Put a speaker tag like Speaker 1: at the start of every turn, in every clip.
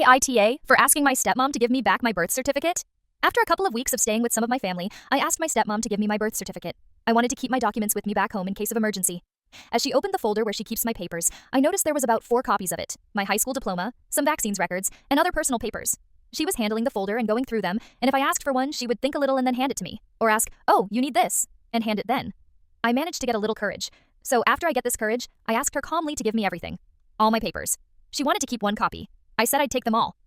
Speaker 1: AITA for asking my stepmom to give me back my birth certificate? After a couple of weeks of staying with some of my family, I asked my stepmom to give me my birth certificate. I wanted to keep my documents with me back home in case of emergency. As she opened the folder where she keeps my papers, I noticed there was about 4 copies of it, my high school diploma, some vaccines records, and other personal papers. She was handling the folder and going through them, and if I asked for one, she would think a little and then hand it to me, or ask, "Oh, you need this," and hand it then. I managed to get a little courage. So after I get this courage, I asked her calmly to give me everything. All my papers. She wanted to keep 1 copy. I said I'd take them all.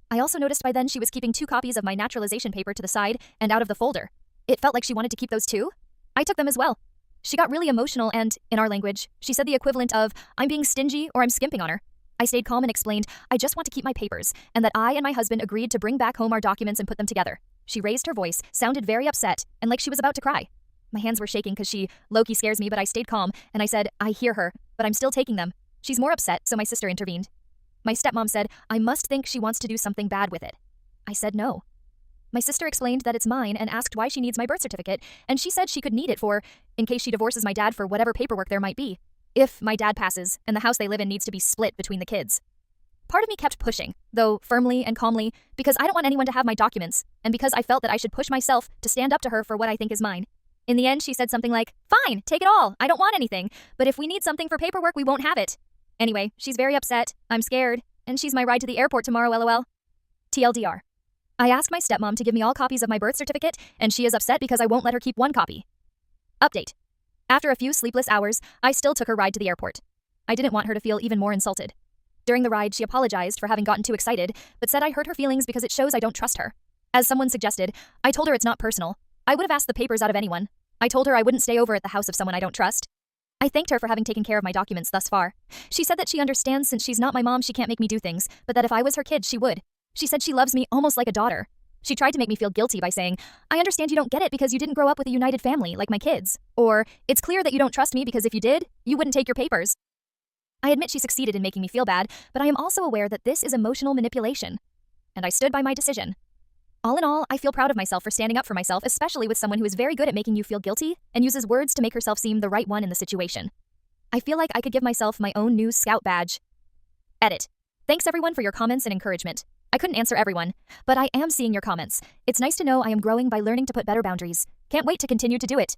Speaker 1: I also noticed by then she was keeping 2 copies of my naturalization paper to the side and out of the folder. It felt like she wanted to keep those too. I took them as well. She got really emotional and, in our language, she said the equivalent of, "I'm being stingy" or "I'm skimping on her." I stayed calm and explained, I just want to keep my papers, and that I and my husband agreed to bring back home our documents and put them together. She raised her voice, sounded very upset, and like she was about to cry. My hands were shaking because she low-key scares me, but I stayed calm, and I said, I hear her, but I'm still taking them. She's more upset, so my sister intervened. My stepmom said, I must think she wants to do something bad with it. I said no. My sister explained that it's mine and asked why she needs my birth certificate, and she said she could need it for, in case she divorces my dad for whatever paperwork there might be. If my dad passes, and the house they live in needs to be split between the kids. Part of me kept pushing, though firmly and calmly, because I don't want anyone to have my documents, and because I felt that I should push myself to stand up to her for what I think is mine. In the end, she said something like, "Fine, take it all, I don't want anything, but if we need something for paperwork, we won't have it." Anyway, she's very upset, I'm scared, and she's my ride to the airport tomorrow, lol. TLDR. I asked my stepmom to give me all copies of my birth certificate, and she is upset because I won't let her keep 1 copy. Update. After a few sleepless hours, I still took her ride to the airport. I didn't want her to feel even more insulted. During the ride, she apologized for having gotten too excited, but said I hurt her feelings because it shows I don't trust her. As someone suggested, I told her it's not personal. I would have asked the papers out of anyone. I told her I wouldn't stay over at the house of someone I don't trust. I thanked her for having taken care of my documents thus far. She said that she understands since she's not my mom, she can't make me do things, but that if I was her kid, she would. She said she loves me almost like a daughter. She tried to make me feel guilty by saying, I understand you don't get it because you didn't grow up with a united family like my kids. Or, it's clear that you don't trust me because if you did, you wouldn't take your papers. I admit she succeeded in making me feel bad, but I am also aware that this is emotional manipulation. And I stood by my decision. All in all, I feel proud of myself for standing up for myself, especially with someone who is very good at making you feel guilty and uses words to make herself seem the right one in the situation. I feel like I could give myself my own new Scout badge. Edit. Thanks everyone for your comments and encouragement. I couldn't answer everyone, but I am seeing your comments. It's nice to know I am growing by learning to put better boundaries. Can't wait to continue to do it.